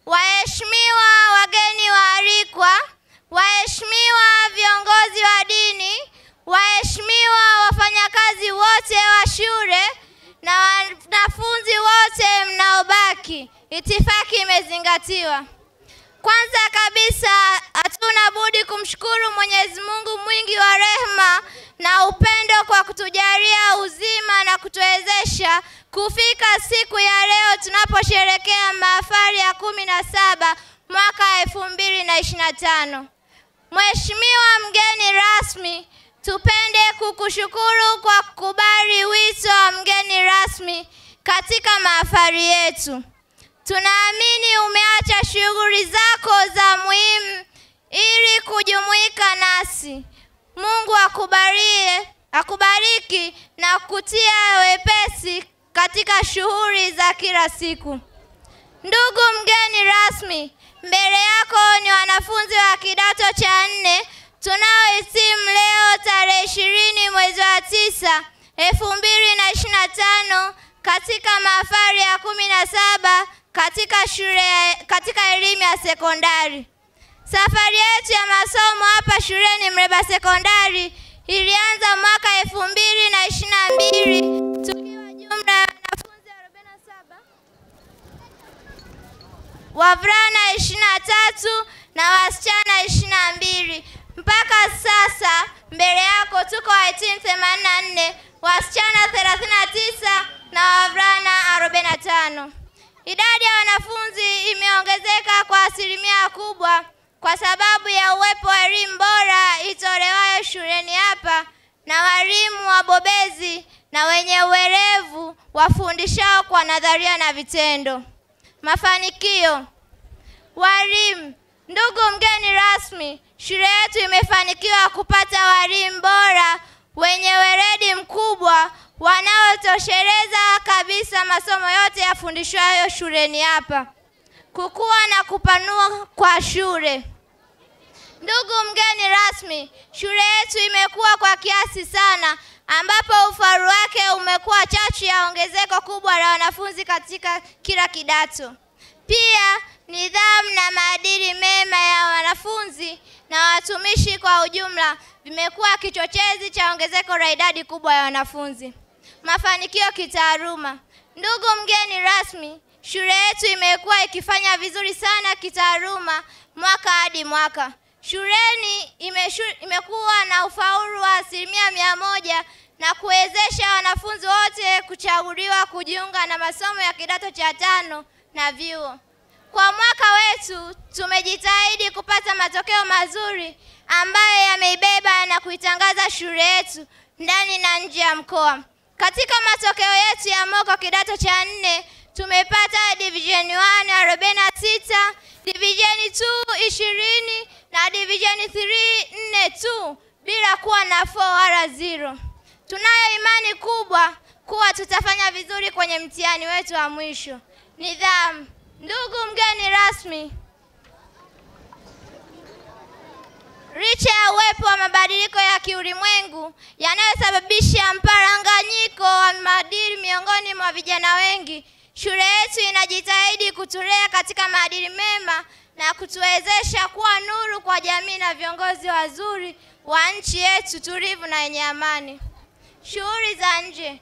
waheshimiwa wageni waalikwa, waheshimiwa viongozi wa dini, waheshimiwa wafanyakazi wote wa shule na wanafunzi wote mnaobaki, itifaki imezingatiwa. Kwanza kabisa hatuna budi kumshukuru Mwenyezi Mungu mwingi wa rehema na upendo kwa kutujalia uzima na kutuwezesha kufika siku ya leo tunaposherehekea mahafali ya 17 mwaka 2025. Mheshimiwa mgeni rasmi, tupende kukushukuru kwa kukubali wito wa mgeni rasmi katika mahafali yetu. Tunaamini umeacha shughuli zako za muhimu ili kujumuika nasi. Mungu akubariki na kutia wepesi katika shughuli za kila siku. Ndugu mgeni rasmi, mbele yako ni wanafunzi wa kidato cha 4 tunaohitimu leo tarehe 20 mwezi wa 9 2025 katika mahafali ya 17 katika elimu ya sekondari. Safari yetu ya masomo hapa shuleni Mleba Sekondari ilianza mwaka 2022 tukiwa jumla ya wanafunzi 47, wavulana 23 na wasichana 22. Mpaka sasa mbele yako tuko wahitimu 84, wasichana 39 na wavulana 45. Idadi ya wanafunzi imeongezeka kwa asilimia kubwa kwa sababu ya uwepo wa elimu bora itolewayo shuleni hapa na walimu wabobezi na wenye uelevu wafundishao kwa nadharia na vitendo. Mafanikio. Walimu. Ndugu mgeni rasmi, shule yetu imefanikiwa kupata walimu bora wenye weledi mkubwa wanaotosheleza kabisa masomo yote yafundishwayo shuleni hapa. Kukua na kupanua kwa shule. Ndugu mgeni rasmi, shule yetu imekuwa kwa kiasi sana ambapo ufaulu wake umekuwa chachu ya ongezeko kubwa la wanafunzi katika kila kidato. Pia nidhamu na maadili mema ya wanafunzi na watumishi kwa ujumla vimekuwa kichochezi cha ongezeko la idadi kubwa ya wanafunzi. Mafanikio kitaaluma. Ndugu mgeni rasmi, shule yetu imekuwa ikifanya vizuri sana kitaaluma mwaka hadi mwaka. Shuleni imekuwa na ufaulu wa 100% na kuwezesha wanafunzi wote kuchaguliwa kujiunga na masomo ya kidato cha 5 na vyuo. Kwa mwaka wetu tumejitahidi kupata matokeo mazuri ambayo yameibeba na kuitangaza shule yetu ndani na nje ya mkoa. Katika matokeo yetu ya mwaka kidato cha 4 tumepata Division 1 46, Division 2 20 na Division 3 4 tu bila kuwa na 4 wala 0. Tunayo imani kubwa kuwa tutafanya vizuri kwenye mtihani wetu wa mwisho. Nidhamu. Ndugu mgeni rasmi, licha ya uwepo wa mabadiliko ya kiulimwengu yanayosababisha mparanganyiko wa maadili miongoni mwa vijana wengi, shule yetu inajitahidi kutulea katika maadili mema na kutuwezesha kuwa nuru kwa jamii na viongozi wazuri wa nchi yetu tulivu na yenye amani. Shughuli za nje.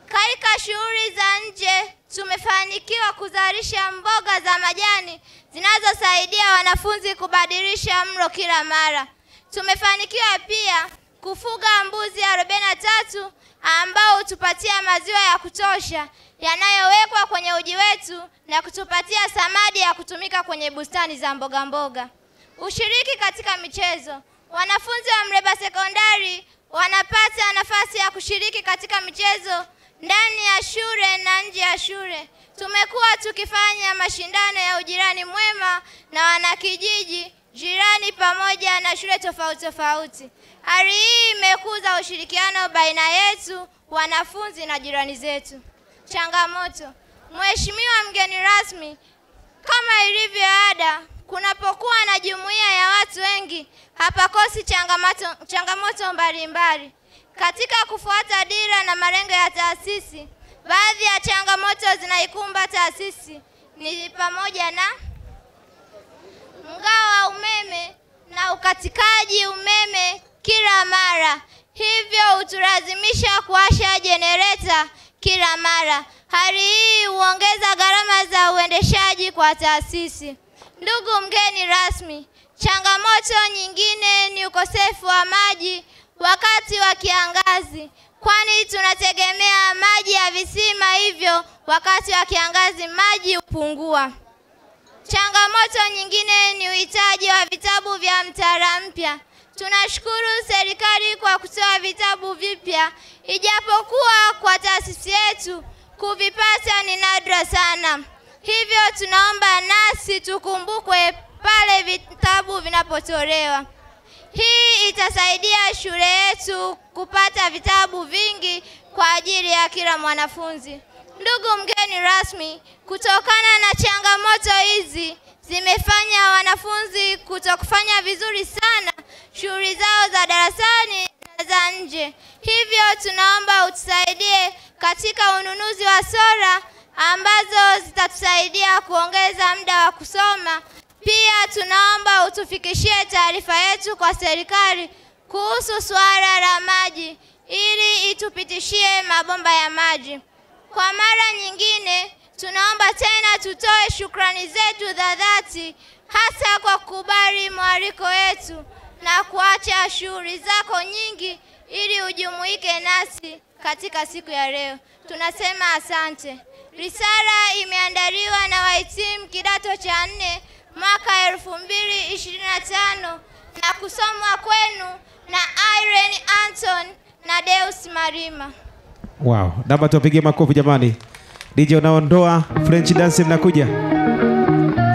Katika shughuli za nje tumefanikiwa kuzalisha mboga za majani zinazosaidia wanafunzi kubadilisha mlo kila mara. Tumefanikiwa pia kufuga mbuzi 43 ambao hutupatia maziwa ya kutosha yanayowekwa kwenye uji wetu na kutupatia samadi ya kutumika kwenye bustani za mboga mboga. Ushiriki katika michezo. Wanafunzi wa Mleba Sekondari wanapata nafasi ya kushiriki katika michezo ndani ya shule na nje ya shule. Tumekuwa tukifanya mashindano ya ujirani mwema na wanakijiji jirani pamoja na shule tofauti tofauti. Hali hii imekuza ushirikiano baina yetu, wanafunzi na jirani zetu. Changamoto. Mheshimiwa mgeni rasmi, kama ilivyo ada, kunapokuwa na jumuiya ya watu wengi, hapakosi changamoto mbalimbali. Katika kufuata dira na malengo ya taasisi, baadhi ya changamoto zinaikumba taasisi ni pamoja na mgao wa umeme na ukatikaji umeme kila mara. Hivyo hutulazimisha kuwasha jenereta kila mara. Hali hii huongeza gharama za uendeshaji kwa taasisi. Ndugu mgeni rasmi, changamoto nyingine ni ukosefu wa maji wakati wa kiangazi, kwani tunategemea maji ya visima, hivyo wakati wa kiangazi maji hupungua. Changamoto nyingine ni uhitaji wa vitabu vya mtaala mpya. Tunashukuru serikali kwa kutoa vitabu vipya, ijapokuwa kwa taasisi yetu kuvipata ni nadra sana. Hivyo tunaomba nasi tukumbukwe pale vitabu vinapotolewa. Hii itasaidia shule yetu kupata vitabu vingi kwa ajili ya kila mwanafunzi. Ndugu mgeni rasmi, kutokana na changamoto hizi zimefanya wanafunzi kutokufanya vizuri sana shughuli zao za darasani na za nje. Hivyo tunaomba utusaidie katika ununuzi wa sola ambazo zitatusaidia kuongeza muda wa kusoma. Pia tunaomba utufikishie taarifa yetu kwa serikali kuhusu suala la maji ili itupitishie mabomba ya maji. Kwa mara nyingine tunaomba tena tutoe shukrani zetu za dhati, hasa kwa kukubali mwaliko wetu na kuacha shughuli zako nyingi ili ujumuike nasi katika siku ya leo. Tunasema asante. Risala imeandaliwa na wahitimu kidato cha 4 mwaka 2025 na kusomwa kwenu na Irene Anton na Deus Marima. Wow, naomba tupige makofi jamani. DJ unaondoa French dance mnakuja.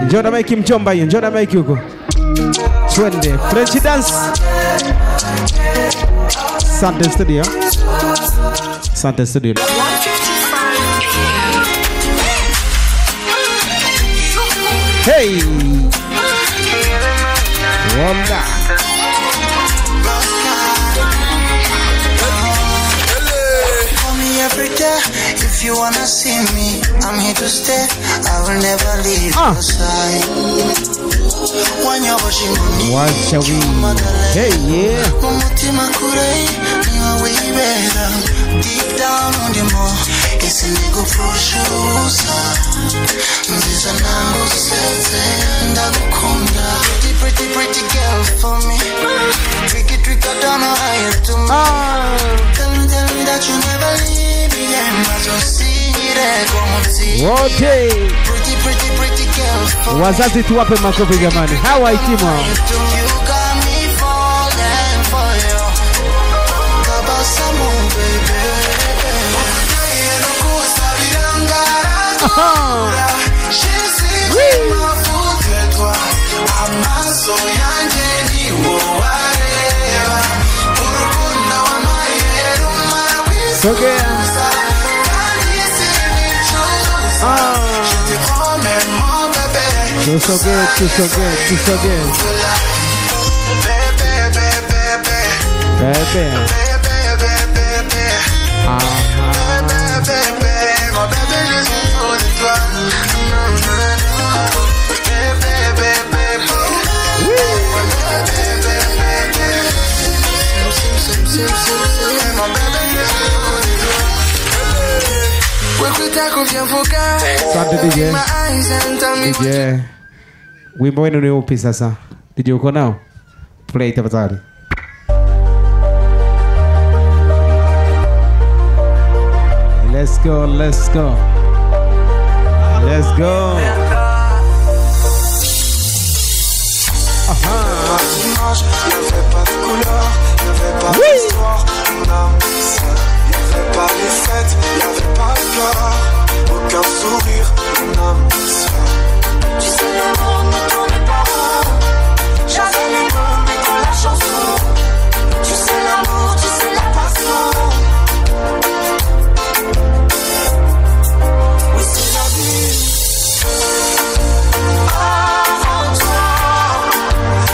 Njoo na mic mchomba hiyo, njoo na mic huko. Twende French dance. Sunday studio. Sunday studio. Hey. Wanda. Every day, if you wanna see me, I'm here to stay. I will never leave your side. When you're watching me, what shall we? Hey, yeah. Deep down on the more, it's a nigga for sure. This is an angle set, pretty, pretty girl for me. Tricky, I don't know how you do me. Tell me that you never leave. Okay. Wazazi tuwape makofi jamani. Hawa hitimu. Sogea. Tusogee. Bebe. Asante DJ. Wimbo wenu ni upi sasa? DJ uko nao? Play tafadhali. Let's go. Pas les fêtes, y'avait pas le cœur, aucun sourire, mon âme sœur. Tu sais le nom de ton parents, j'avais les mots mais dans la chanson. Tu sais l'amour, tu sais la passion. Oui c'est la vie. Avant toi,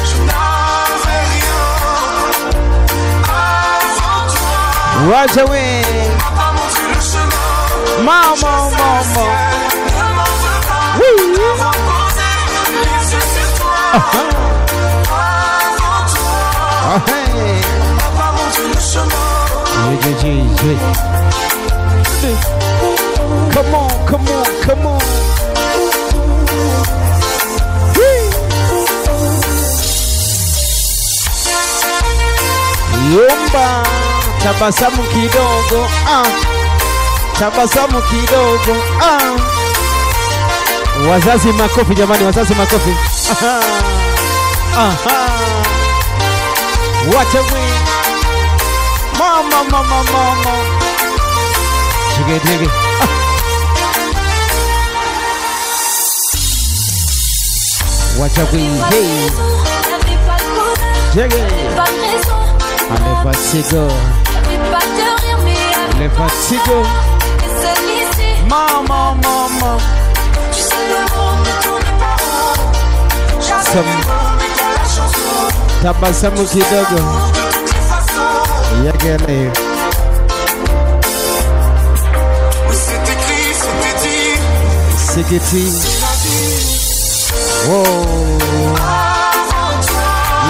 je n'avais rien. Avant toi, Right away. Mama. Come on, come on, come on. Yumba, tabasamu kidogo, tabasamu kidogo, Wazazi makofi jamani, wazazi makofi. What a win. Mama, mama, mama. Jiggy, jiggy. What a win. Hey. Jiggy. Allez, fatigo. Les fatigo. Mama, mama. Tabasamu kidogo. Yagene. Sikiti. Wow.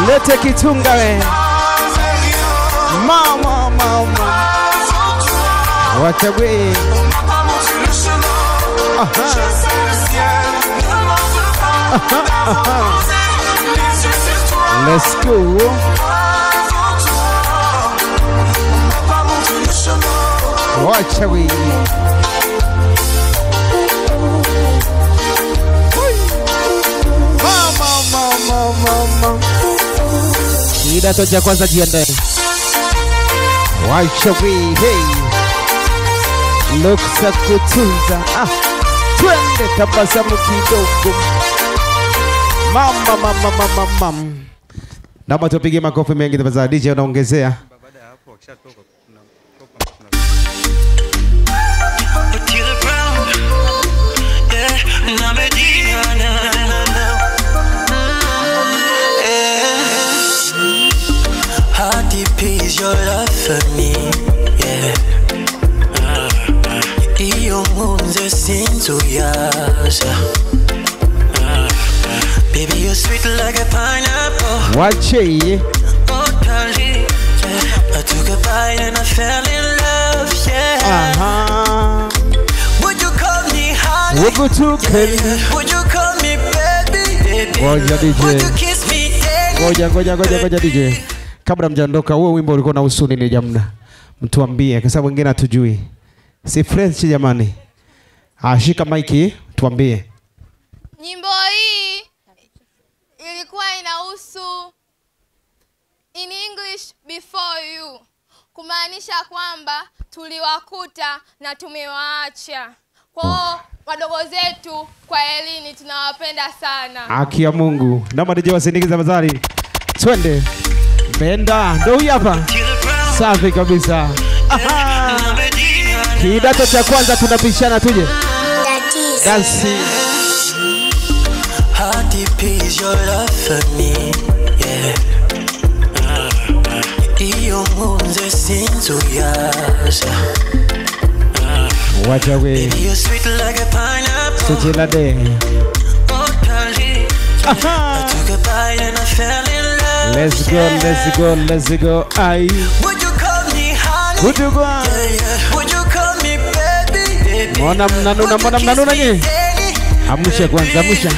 Lete kitunga we. Mama, mama. What a way. Let's go. Watch away. Mama, mama, mama. Kidato cha kwanza jiandae. Watch away. Hey. Looks at kutunza. Twende tabasamu kidogo. Mama, mama, mama, mama. Naomba tupige makofi mengi tafadhali. DJ unaongezea. Baada ya hapo wakishatoka kuna how deep is your love for me? Yeah. Iyo ngunze sinzuyaza. Baby, you're sweet like a pineapple. Watch it. Oh, darling, yeah. I took a bite and I fell in love, yeah. Would you call me honey? Would you call me baby? Ngoja DJ. Would you kiss me daily? Ngoja DJ. Kabla mjaondoka, huo wimbo ulikuwa na usuni ni jamna. Mtuambie kwa sababu wengine hatujui. Si French jamani. Shika maiki tuambie. Nyimbo hii ilikuwa inahusu in English before you, kumaanisha kwamba tuliwakuta na tumewaacha. Kwa wadogo zetu kwa elini tunawapenda sana. Haki ya Mungu. Naomba DJ wasindikize mazari. Twende. Benda ndo huyu hapa. Safi kabisa. Kidato cha kwanza tunapishana tuje. Dansi. How deep is your love for me? Yeah. Iyo ngunze sinzuyaza. Watch away. Baby, you're sweet like a pineapple. Sujila de. Oh, darling, I took a bite and I fell in love. Let's go, let's go, let's go. Aye. Would you call me honey? Would you go? Yeah, yeah. Would you call me baby? Mwana mnanuna nye. Amusha kwanza, amusha.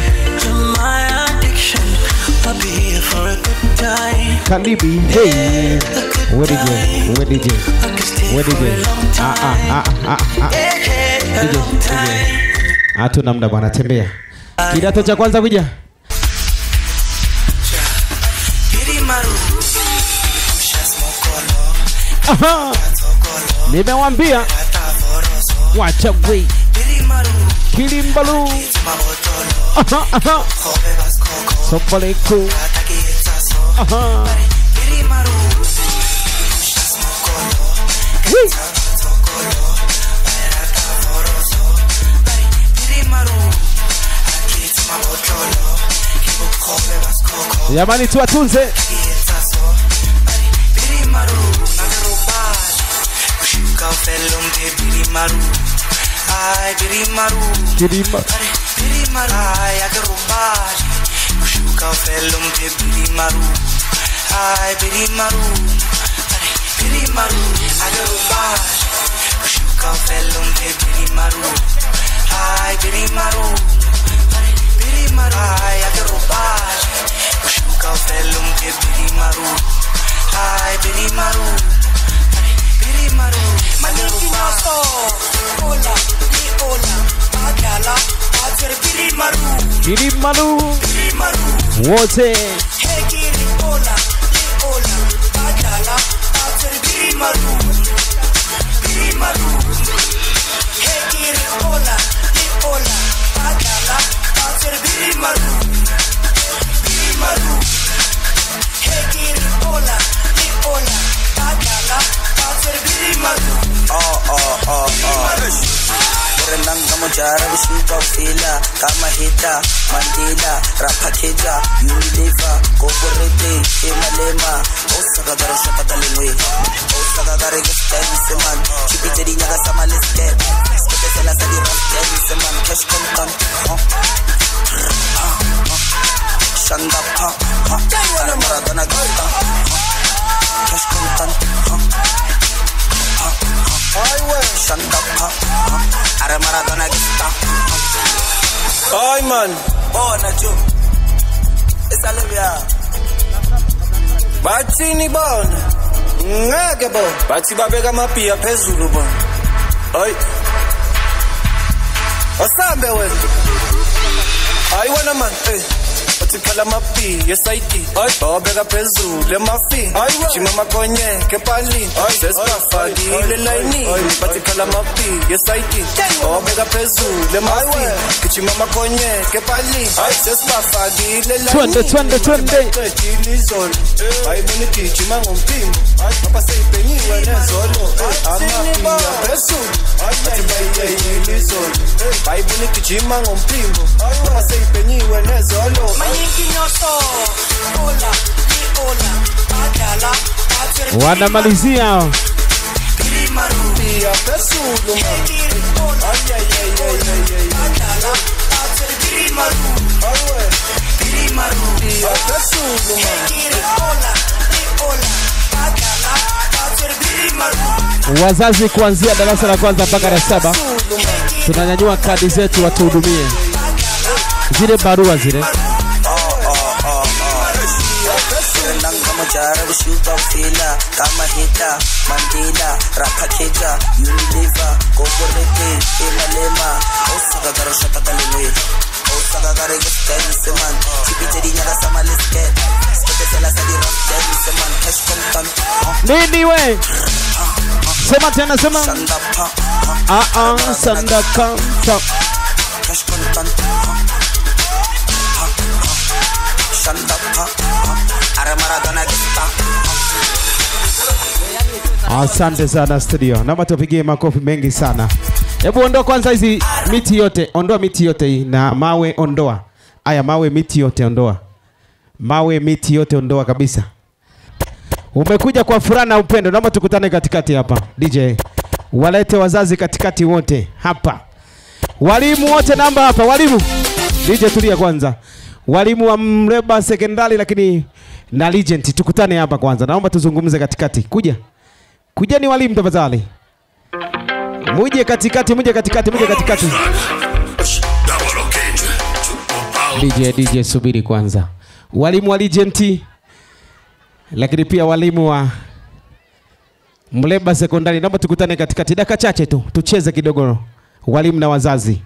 Kalibi, hey. Where DJ? DJ. Hatuna muda bwana, tembea. Kidato cha kwanza kuja. Nimewambia. Wacha wei. Kilimbalu. Sopaleku. Jamani tuwatunze. Ushuka ufelo mpe biri maru. Ay, biri maru. Biri maru. Agaruba. Ushuka ufelo mpe biri maru. Ay, biri maru. Biri maru. Ay, agaruba. Ushuka ufelo mpe biri maru. Ay, biri maru. Biri maru. Agaruba. Ola, ni ola. Agala. Biri maru. Biri maru. Biri maru. Wote. Hey kiri ola, ni ola. Agala. Biri maru. Biri maru. Hey kiri ola, ni ola. Agala. Biri maru. Biri maru. Hey kiri ola, ni ola. Agala. Biri maru. Renanga mojara vishuka ufila kama hita Mandela rapakeja Unilever Goborete Emalema Osagadara shakadalengwe Osagadara gestani seman Chibiteri nyaga sama lesket Skepetela sadi rafteni seman Cash kontan Shanda pa Ara maradona gita Cash kontan Shanda pa Ara maradona gita Ay man, bona jo. Esalebya. Bathi ni bona. Ngeke bo. Bathi babeka mapia phezulu bona. Ay. Asambe wena. Ay wena man, bathi phala mapi, yesaiti. Ay, babeka phezulu emafi. Chima makonye kepali. Sesifakile line. Bathi phala mapi, yesaiti. Babeka phezulu emafi. Chima makonye kepali. Sesifakile line. Twende. Ay buniki chima ngompimbo. Papa seyipenyiwe nezolo. Amapia phezulu. Bathi bayile izolo. Ay buniki chima ngompimbo. Papa seyipenyiwe nezolo. Wanamalizia wazazi kuanzia darasa la kwanza mpaka la 7 tunanyanyua kadi zetu watuhudumie zile barua zile. Mojara vishuka ufila kama hita Mandela rapakeja Unilever Goborete Emalema Osagadara shakadalengwe Osagadara gestani seman Chibiteri nyaga sama lesket Skepetela sadi rafteni seman Cash kontan Nini we? Sema tena sema. Shanda pa Sanda kanta. Cash kontan Shanda pa Ara maradona gita. Asante sana studio. Naomba tupigie makofi mengi sana. Hebu ondoa kwanza hizi miti yote. Ondoa miti yote hii na mawe ondoa. Aya mawe miti yote ondoa. Mawe miti yote ondoa kabisa. Umekuja kwa furaha na upendo. Naomba tukutane katikati hapa. DJ. Walete wazazi katikati wote hapa. Walimu wote namba hapa. Walimu. DJ tulia kwanza. Walimu wa Mleba Sekondari lakini na Legend tukutane hapa kwanza. Naomba tuzungumze katikati. Kuja. Kujeni walimu tafadhali. Muje katikati. DJ subiri kwanza. Walimu wa Legend lakini pia walimu wa Mleba Sekondari naomba tukutane katikati. Dakika chache tu tucheze kidogo. Walimu na wazazi.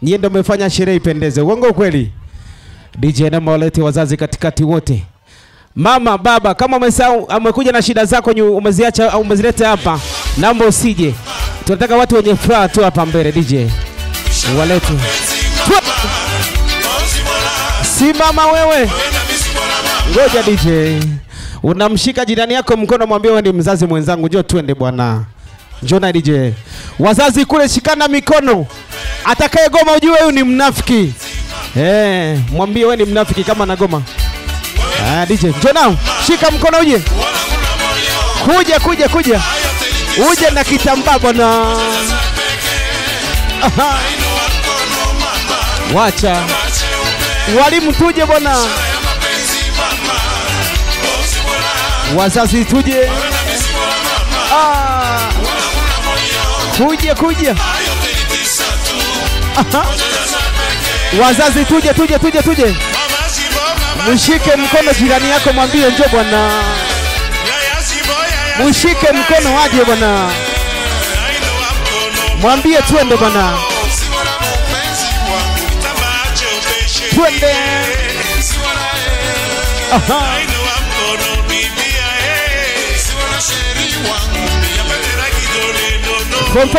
Nyie ndio mmefanya sherehe ipendeze. Uongo kweli? DJ naomba walete wazazi katikati wote. Mama, baba, kama umekuja na shida zako umeziacha au umezileta hapa, naomba usije. Tunataka watu wenye furaha tu hapa mbele. DJ walete. Si mama wewe. Ngoja DJ. Unamshika jirani yako mkono mwambie wewe ni mzazi mwenzangu. Njoo twende bwana. Njoo na DJ. Wazazi kule shikana mikono. Atakaye goma ujue huyu ni mnafiki. Mwambie wewe ni mnafiki kama na goma. DJ, njoo nao. Shika mkono uje. Kuja. Uje na kitambaa bwana. Wacha. Walimu tuje bwana. Wazazi tuje. Kuja. Wazazi tuje. Mshike mkono jirani yako mwambie njoo bwana. Mshike mkono aje bwana. Mwambie twende bwana. Twende. Fofo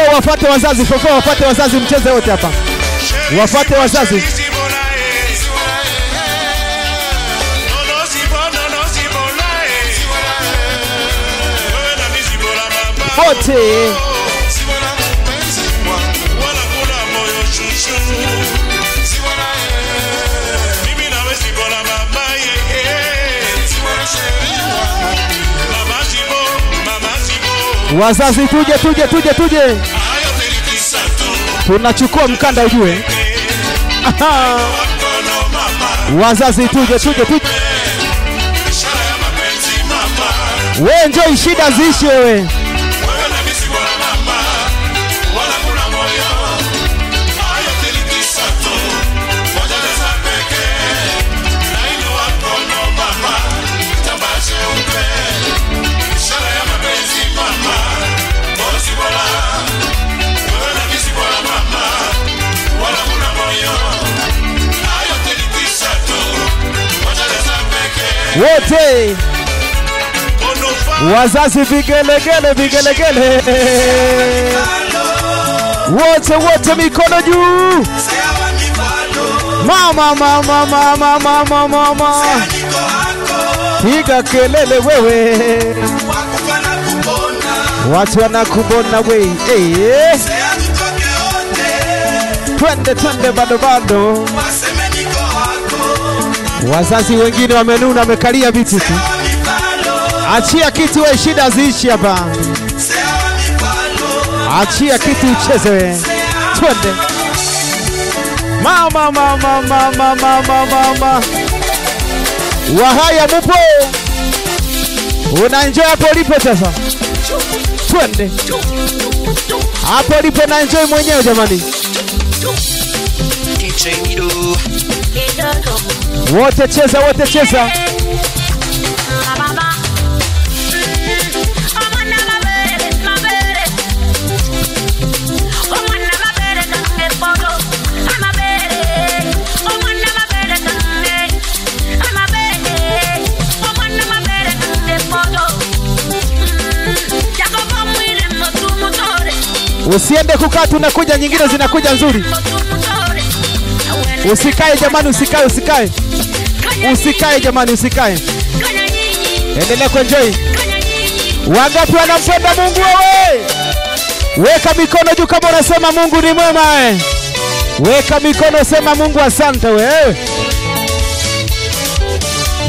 wafate wazazi mcheze wote hapa. Wafate wazazi. Wote. Wazazi tuje. Tunachukua mkanda ujue. Wazazi tuje. Wewe njoo shida ziishi wewe. Wote wazazi vigelegele. Wote mikono juu. Mama. Piga kelele wewe. Watu wanakubona wewe. Twende bado. Wazazi wengine wamenuna wamekalia viti tu. Achia kitu wewe, shida ziishi hapa. Achia kitu ucheze wewe. Twende. Mama. Wahaya mupo. Unaenjoy hapo ulipo sasa. Twende. Hapo ulipo na enjoy mwenyewe jamani. Wote cheza. Usiende kukaa, tunakuja nyingine zinakuja nzuri. Usikae jamani, usikae jamani, usikae. Endelea kuenjoy. Wangapi wanampenda Mungu wewe? Weka mikono juu kama unasema Mungu ni mwema. Weka mikono, sema Mungu asante wewe.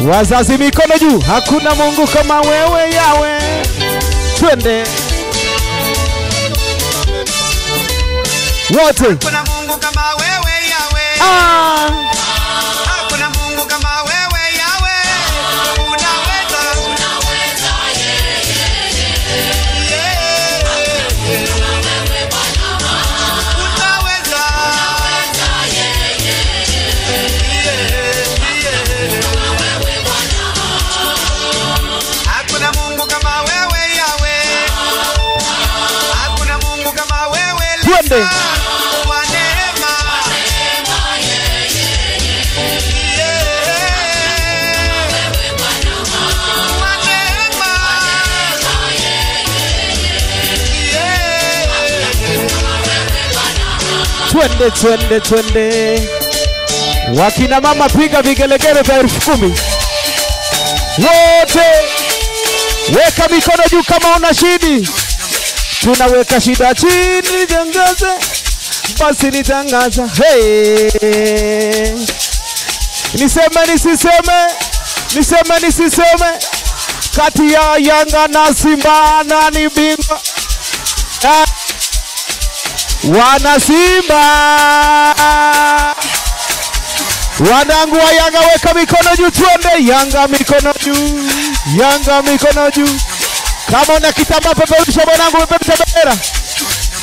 Wazazi mikono juu. Hakuna Mungu kama wewe yawe. Twende. Wote. Hakuna Mungu kama wewe yawe. Hakuna Mungu kama wewe yawe. Unaweza. Hakuna Mungu kama wewe yawe. Hakuna Mungu kama wewe. Twende. Twende. Wakina mama piga vigelegele vya 10,000. Wote weka mikono juu kama una shida. Tunaweka shida chini, tangaze. Basi nitangaza. Hey. Niseme nisiseme. Kati ya Yanga na Simba nani bingwa? Wana Simba. Wanangu wa Yanga weka mikono juu tuende. Yanga mikono juu. Yanga mikono juu. Kama una kitambaa peperusha mwanangu, peperusha bendera.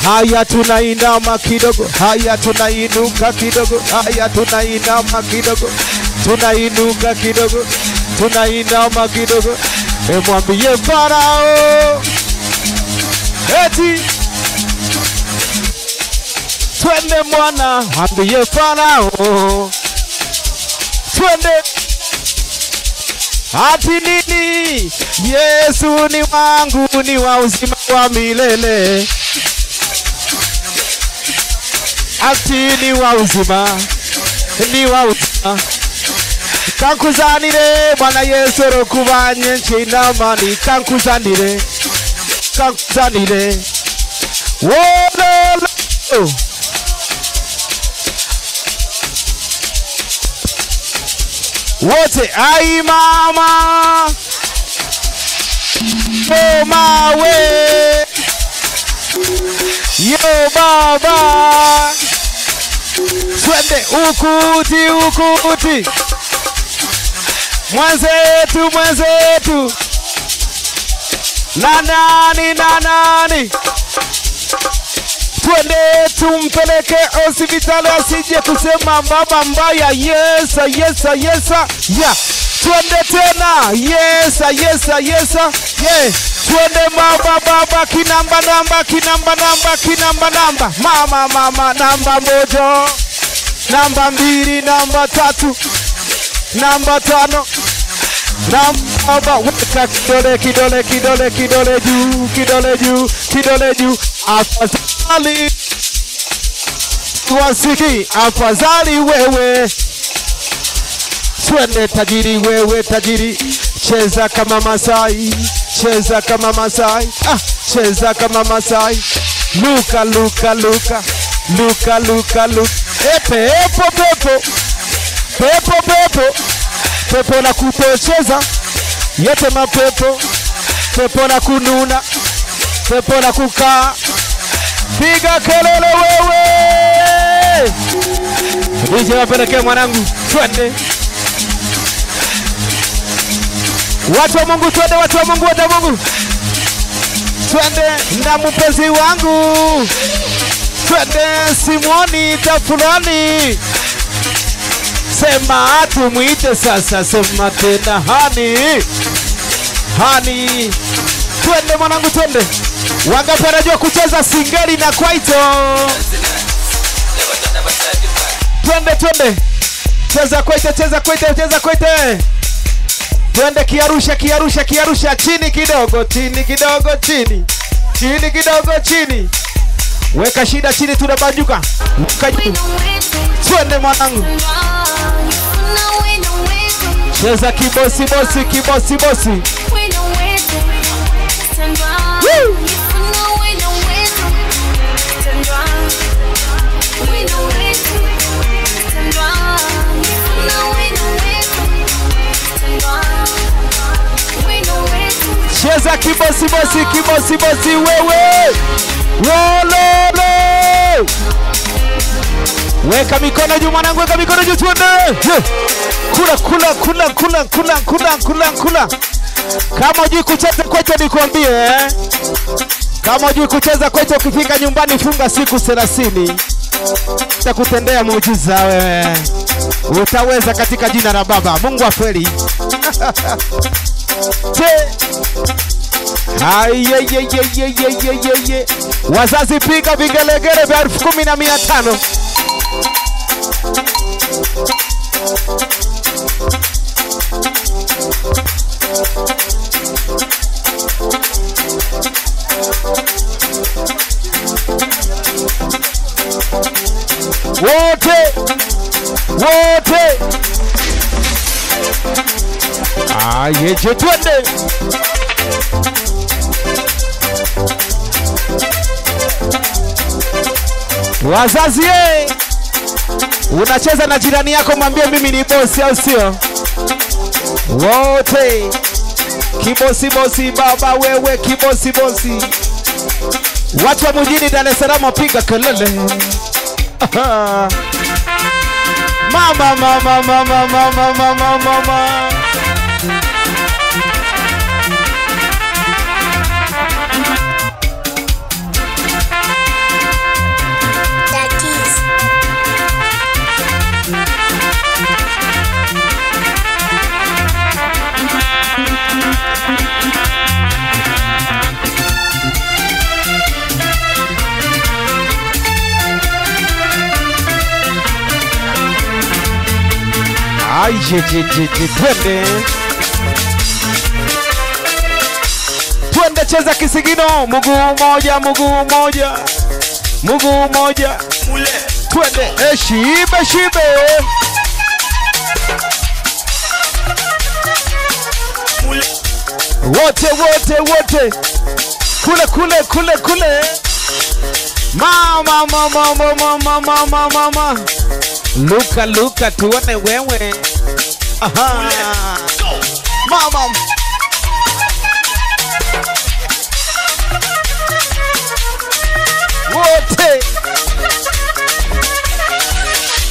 Haya tunainama kidogo. Haya tunainuka kidogo. Haya tunainama kidogo. Tunainuka kidogo. Tunainama kidogo. Mwambie Farao eti twende mwana. Mwambie Farao twende. Ati nini? Yesu ni wangu, ni wa uzima wa milele. Ati ni wa uzima, ni wa uzima. Kankuzanire Bwana Yesu rokubanye nchinamani. Kankuzanire, kankuzanire. Wololo. Wote ai mama. Oh mawe. Yo baba. Twende ukuti, ukuti. Mwenzetu, mwenzetu. Na nani, na nani. Twende tumpeleke hospitali asije kusema baba mbaya. Yesa, yesa, yesa. Yeah. Twende tena. Yesa, yesa, yesa. Yeah. Twende baba, baba. Kinamba, namba, kinamba, namba, kinamba, namba. Mama, mama, namba moja. Namba mbili, namba tatu. Namba tano. Namba weka kidole, kidole, kidole, kidole juu, kidole juu, kidole juu. Afadhali wasiki, afadhali wewe. Twende tajiri wewe, tajiri. Cheza kama Masai, cheza kama Masai. Cheza kama Masai. Luka, luka, luka. Luka, luka, luka. Pepo, pepo. Pepo, pepo. Pepo na kutocheza. Yote mapepo. Pepo na kununa. Pepo na kukaa. Piga kelele wewe. DJ wapeleke mwanangu. Twende. Watu wa Mungu twende, watu wa Mungu, watu wa Mungu. Twende na mpenzi wangu. Twende Simoni tafulani. Sema tumuite sasa, sema tena hani. Hani. Twende mwanangu, twende. Wangapi wanajua kucheza singeli na kwaito? Twende, twende. Cheza kwaito, cheza kwaito, cheza kwaito. Twende kiarusha, kiarusha, kiarusha. Chini kidogo, chini kidogo, chini. Chini kidogo, chini. Weka shida chini, tunabanjuka. Twende mwanangu. Cheza kibosi, bosi, kibosi, bosi. Cheza kibosi, bosi, kibosi, bosi wewe. Wololo. Weka mikono juu mwanangu, weka mikono juu tuende. Kula, kula, kula, kula, kula, kula, kula, kula. Kama hujui kucheza kwetu nikwambie. Kama hujui kucheza kwetu ukifika nyumbani funga siku 30. Nitakutendea muujiza wewe. Utaweza katika jina la Baba. Mungu afeli. Ye. Wazazi piga vigelegele vya 10,500. Wote. Wote. Yeje twende. Wazazi unacheza na jirani yako, mwambie mimi ni bosi, au sio? Wote. Kibosi bosi baba wewe, kibosi bosi. Watu wa mjini Dar es Salaam wapiga kelele. Mama, mama, mama, mama, mama, mama. Ai, twende cheza kisigino, mguu moja, mguu moja, mguu moja, twende shibe shibe, wote wote wote, kule kule kule kule, mama mama mama mama mama mama. Luka luka tuone wewe. Aha. Mama. Wote.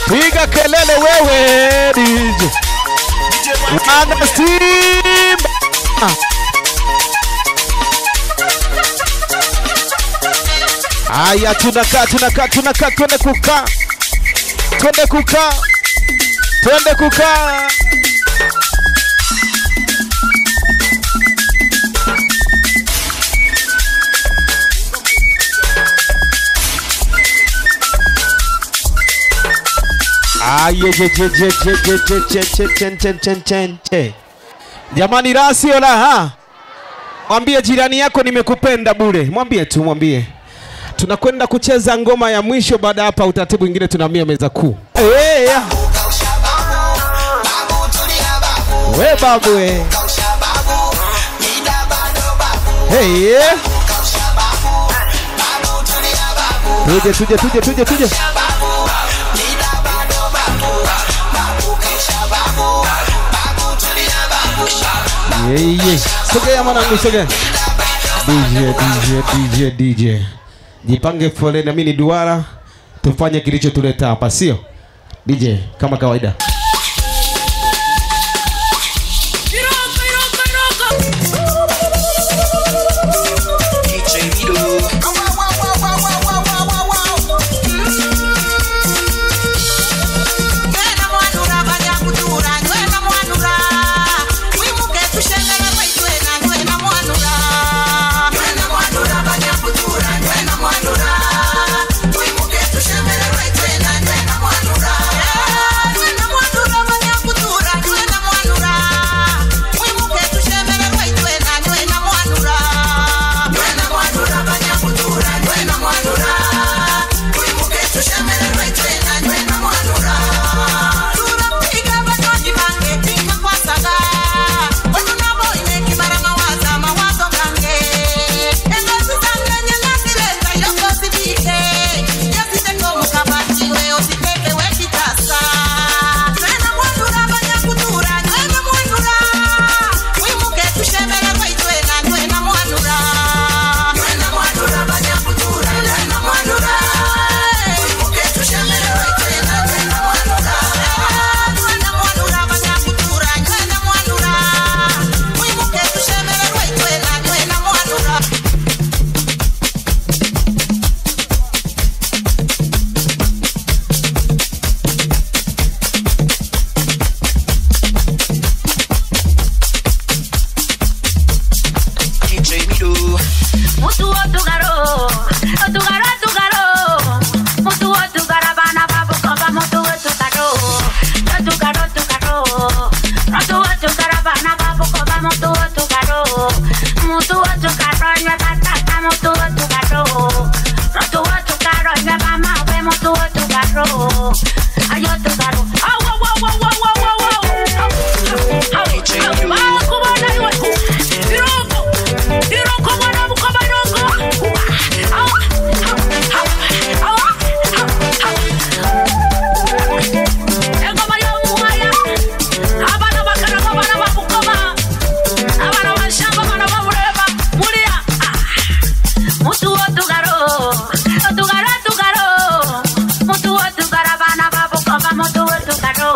Piga kelele wewe DJ. Wana Simba. Aya tunakaa twende kukaa. Twende kukaa. Twende kukaa. Aye je. Jamani rasi ola ha. Mwambie jirani yako nimekupenda bure. Mwambie tu mwambie. Tunakwenda kucheza ngoma ya mwisho, baada hapa utaratibu mwingine tunahamia meza kuu. We babu we. Hey. Tuje. Yeah. Sogea mwanangu sogea. DJ. Jipange foleni, mimi ni duara, tufanye kilichotuleta hapa, sio? DJ kama kawaida. When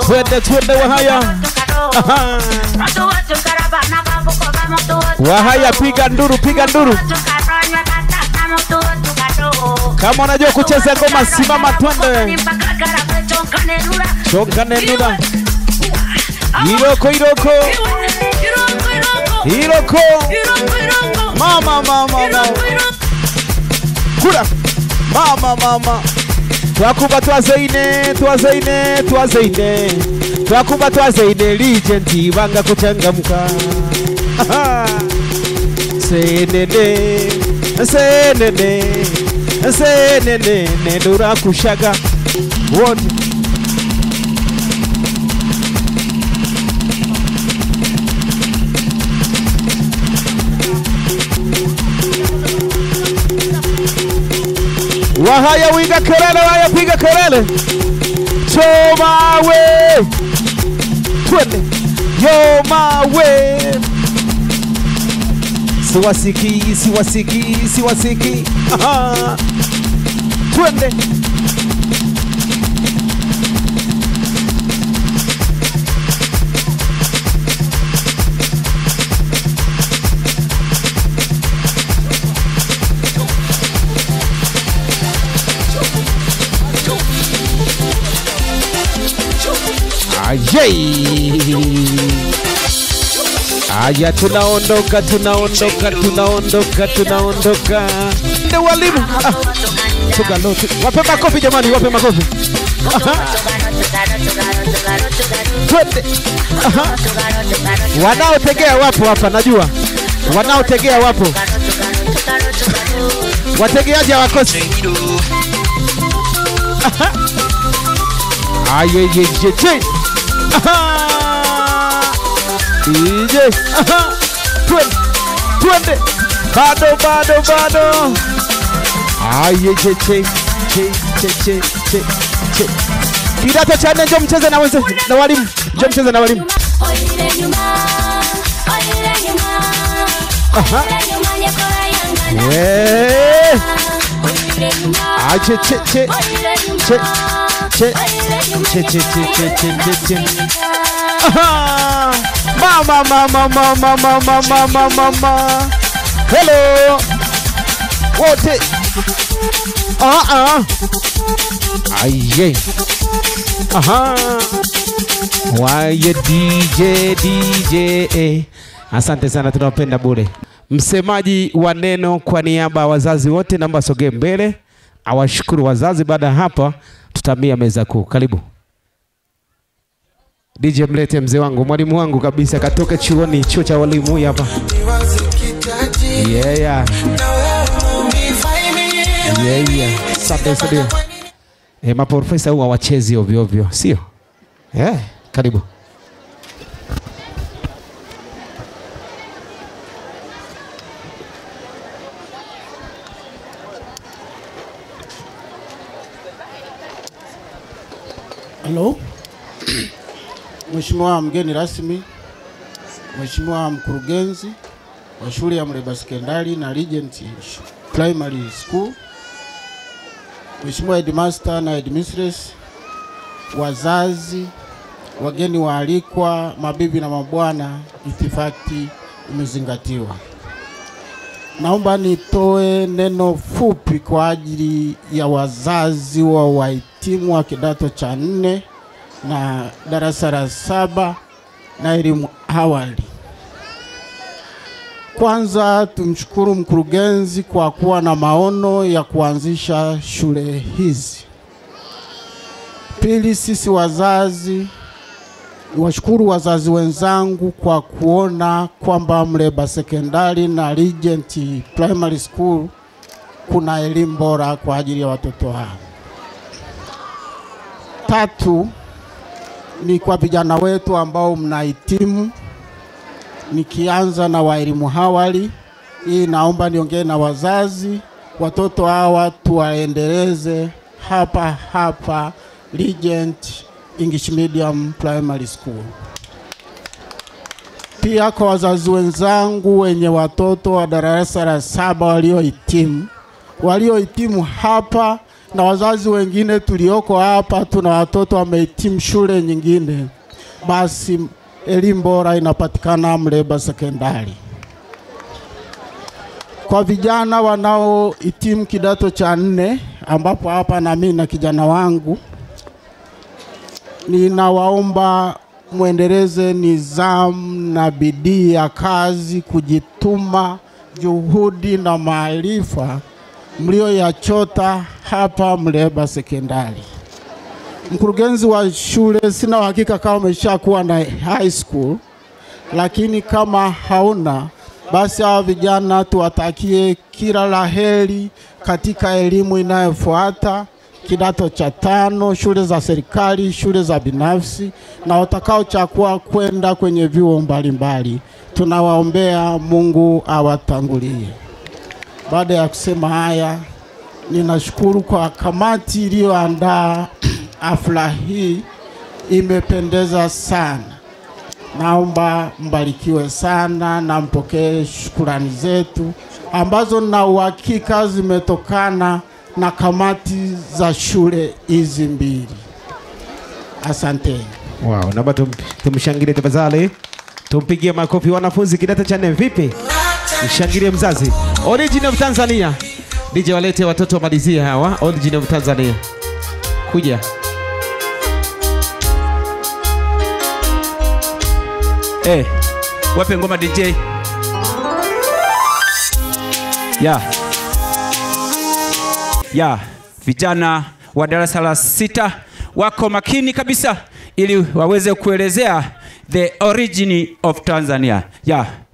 Twende Wahaya. Wahaya, piga nduru. Kama unajua kucheza ngoma simama twende. Chongane ndura. Iroko. Mama. Kula. Mama. Twakuba twazeine. Twakuba twazeine Legend banga kuchangamka. Senene nedura kushaga wote. Wahaya wiga kelele, wahaya piga kelele. Chomawe twende yo mawe. Siwasiki. Aha. Twende. Aya, tunaondoka. Ndio walimu. Wape makofi jamani, wape makofi. Twende. Wanaotegea wapo hapa najua. Wanaotegea wapo. Wategeaji hawakosi. Aye. DJ. Twende. Bado. Aye che. Kidato cha nne njoo mcheze na wenzenu na walimu. Njoo mcheze na walimu. Ache che. Mama. Hello. Wote. Aye. Waye DJ. Asante sana, tunawapenda bure. Msemaji wa neno kwa niaba ya wazazi wote naomba sogee mbele. Awashukuru wazazi, baada ya hapa tutamia meza kuu. Karibu. DJ mlete mzee wangu, mwalimu wangu kabisa, katoka chuoni, chuo cha walimu hapa. Yeah. Sabe. Maprofesa huwa wachezi ovyo, sio? Karibu. Hello. Mheshimiwa mgeni rasmi, Mheshimiwa mkurugenzi wa shule ya Muleba Sekondari na Legend Primary School, Mheshimiwa headmaster na headmistress, wazazi, wageni waalikwa, mabibi na mabwana, itifaki umezingatiwa. Naomba nitoe neno fupi kwa ajili ya wazazi wa wahitimu wa kidato cha 4 na darasa la 7 na elimu awali. Kwanza tumshukuru mkurugenzi kwa kuwa na maono ya kuanzisha shule hizi. Pili, sisi wazazi niwashukuru wazazi wenzangu kwa kuona kwamba Muleba Sekondari na Legend Primary School kuna elimu bora kwa ajili ya watoto hao. Tatu, ni kwa vijana wetu ambao mnahitimu, nikianza na wa elimu awali. Hii naomba niongee na wazazi, watoto hawa tuwaendeleze hapa Legend English Medium Primary School. Pia kwa wazazi wenzangu wenye watoto wa darasa la 7 waliohitimu hapa, na wazazi wengine tulioko hapa tuna watoto wamehitimu shule nyingine, basi elimu bora inapatikana Muleba Sekondari. Kwa vijana wanaohitimu kidato cha 4, ambapo hapa na mimi na kijana wangu, ninawaomba muendeleze nidhamu na bidii ya kazi, kujituma, juhudi na maarifa mlioyachota hapa Muleba Sekondari. Mkurugenzi wa shule, sina uhakika kama umeshakuwa na high school, lakini kama hauna, basi hawa vijana tuwatakie kila laheri katika elimu inayofuata, kidato cha 5, shule za serikali, shule za binafsi, na watakao chakua kwenda kwenye vyuo mbalimbali. Tunawaombea Mungu awatangulie. Baada ya kusema haya, ninashukuru kwa kamati iliyoandaa hafla hii, imependeza sana. Naomba mbarikiwe sana na mpokee shukrani zetu ambazo na uhakika zimetokana na kamati za shule hizi mbili. Asante. Wow, naomba tumshangilie tafadhali. Tumpigie makofi wanafunzi kidato cha 4. Vipi? Mshangilie mzazi. Origin of Tanzania. DJ walete watoto wamalizie hawa. Origin of Tanzania. Kuja. Wape ngoma DJ. Vijana wa darasa la 6 wako makini kabisa ili waweze kuelezea the origin of Tanzania.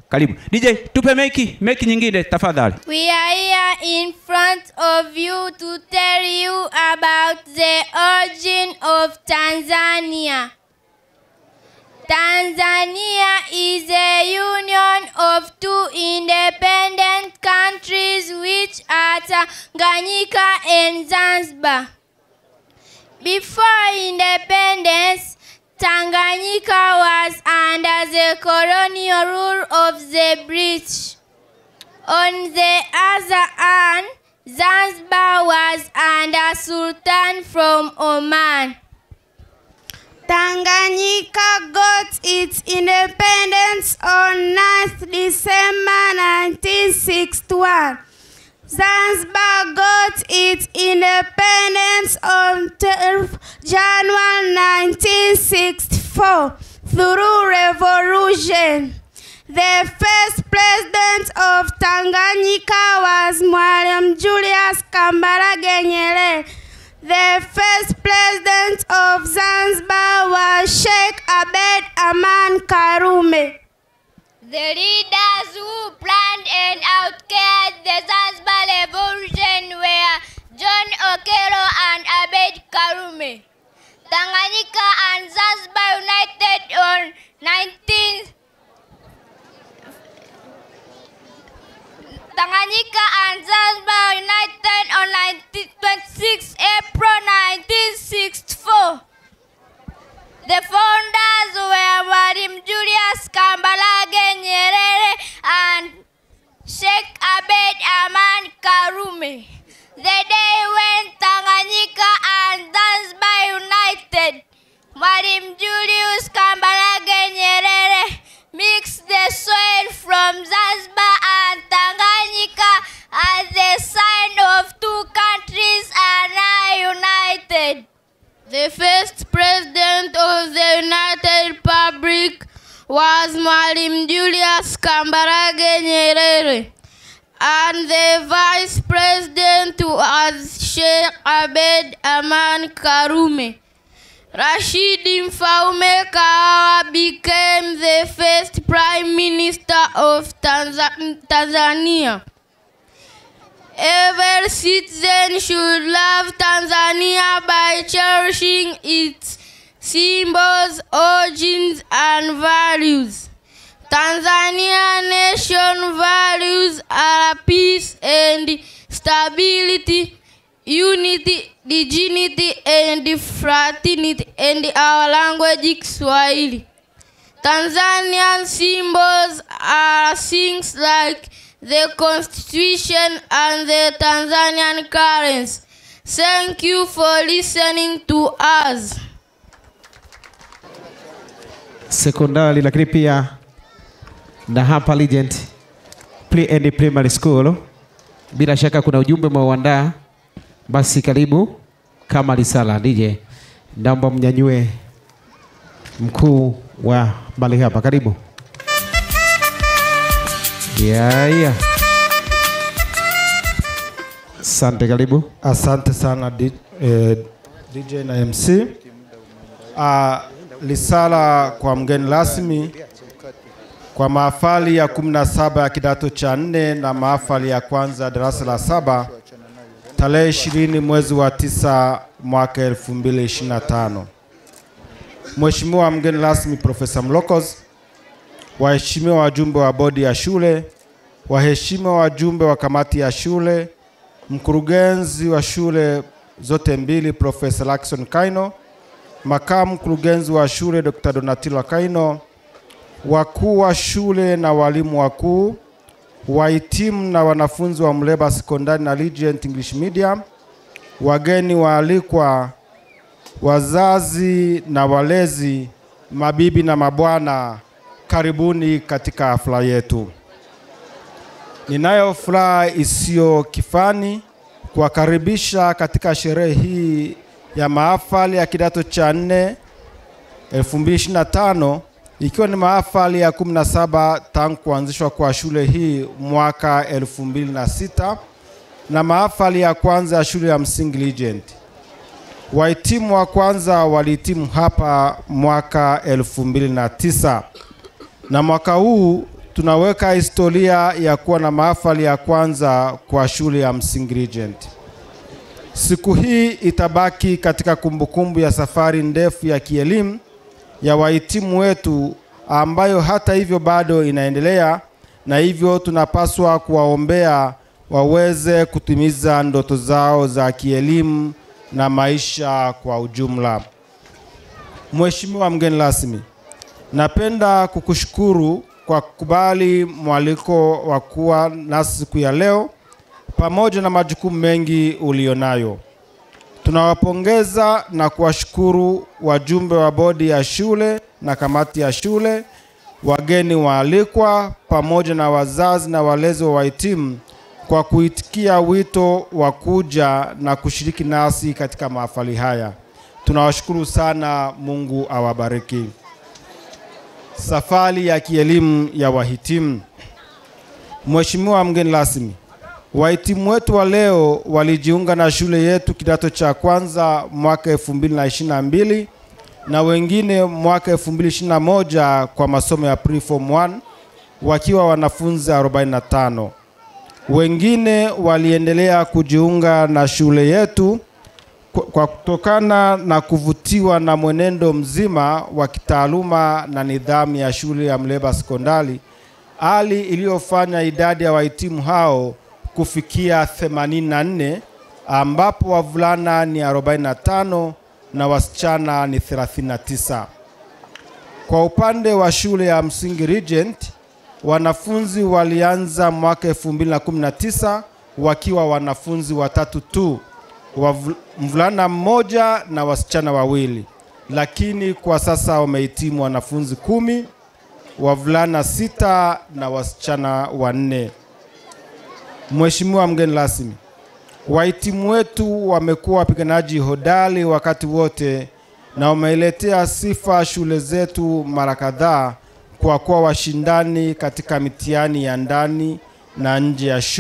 Karibu. DJ, tupe meki nyingine tafadhali. We are here in front of you to tell you about the origin of Tanzania. Tanzania is a union of 2 independent countries which are Tanganyika and Zanzibar. Before independence, Tanganyika was under the colonial rule of the British. On the other hand, Zanzibar was under Sultan from Oman. Tanganyika got its independence on 9th December 1961. Zanzibar got its independence on 12th January 1964 through revolution. The first president of Tanganyika was Mwalimu Julius Kambarage Nyerere. The first president of Zanzibar was Sheikh Abeid Aman Karume. The leaders who planned and outcarried the Zanzibar Revolution were John Okello and Abeid Karume. Tanganyika and Zanzibar united on 26 April 1964. The founders were Mwalimu Julius Kambarage Nyerere and Sheikh Abeid Aman Karume. The day when Tanganyika and Zanzibar united, Mwalimu Julius Kambarage Nyerere mixed the soil from Zanzibar and Tanganyika as the sign of 2 countries are now united. The first president of the United Republic was Mwalimu Julius Kambarage Nyerere, and the vice president was Sheikh Abeid Aman Karume. Rashid Mfaume Kawawa became the first Prime Minister of Tanzania. Every citizen should love Tanzania by cherishing its symbols, origins, and values. Tanzania nation values are peace and stability, unity, dignity, and fraternity, and our language Kiswahili. Tanzanian symbols are things like the Constitution and the Tanzanian currency. Thank you for listening to us. Sekondari lakini pia na hapa Legend Primary School. Bila shaka kuna ujumbe mwauandaa, basi karibu kama risala. DJ, naomba mnyanyue mkuu wa mali hapa, karibu. Yeah. Asante, karibu. Asante sana DJ na MC. Risala kwa mgeni rasmi kwa mahafali ya 17 ya kidato cha 4 na mahafali ya kwanza darasa la 7 tarehe 20 mwezi wa 9 mwaka 2025. Mheshimiwa mgeni rasmi Profesa Mlokozi, waheshimiwa wajumbe wa bodi ya shule, waheshimiwa wajumbe wa kamati ya shule, mkurugenzi wa shule zote mbili Profesa Lakson Kaino, makamu mkurugenzi wa shule Dr. Donatilla Kaino, wakuu wa shule na walimu wakuu, wahitimu na wanafunzi wa Muleba Sekondari na Legend English Medium, wageni waalikwa, wazazi na walezi, mabibi na mabwana, karibuni katika hafla yetu. Ninayo furaha isiyo kifani kuwakaribisha katika sherehe hii ya mahafali ya kidato cha 4 2025, ikiwa ni mahafali ya 17 tangu kuanzishwa kwa shule hii mwaka 2006 na mahafali ya kwanza ya shule ya msingi Legend. Wahitimu wa kwanza walihitimu hapa mwaka 2009 na mwaka huu tunaweka historia ya kuwa na mahafali ya kwanza kwa shule ya msingi Legend. Siku hii itabaki katika kumbukumbu ya safari ndefu ya kielimu ya wahitimu wetu ambayo hata hivyo bado inaendelea, na hivyo tunapaswa kuwaombea waweze kutimiza ndoto zao za kielimu na maisha kwa ujumla. Mheshimiwa mgeni rasmi, napenda kukushukuru kwa kukubali mwaliko wa kuwa nasi siku ya leo pamoja na majukumu mengi ulionayo. Tunawapongeza na kuwashukuru wajumbe wa bodi ya shule na kamati ya shule, wageni waalikwa pamoja na wazazi na walezi wa wahitimu kwa kuitikia wito wa kuja na kushiriki nasi katika mahafali haya. Tunawashukuru sana, Mungu awabariki. Safari ya kielimu ya wahitimu. Mheshimiwa mgeni rasmi, wahitimu wetu wa leo walijiunga na shule yetu kidato cha kwanza mwaka 2022 na wengine mwaka 2021 kwa masomo ya Pre-Form 1 wakiwa wanafunzi 45. Wengine waliendelea kujiunga na shule yetu kwa kutokana na kuvutiwa na mwenendo mzima wa kitaaluma na nidhamu ya shule ya Muleba Sekondari, hali iliyofanya idadi ya wahitimu hao kufikia 84, ambapo wavulana ni 45 na wasichana ni 39. Kwa upande wa shule ya msingi Legend, wanafunzi walianza mwaka 2019 wakiwa wanafunzi 3 tu, mvulana mmoja na wasichana 2, lakini kwa sasa wamehitimu wanafunzi 10, wavulana 6 na wasichana 4. Mheshimiwa mgeni rasmi, wahitimu wetu wamekuwa wapiganaji hodari wakati wote na wameiletea sifa shule zetu mara kadhaa kwa kuwa washindani katika mitihani ya ndani na nje ya shule.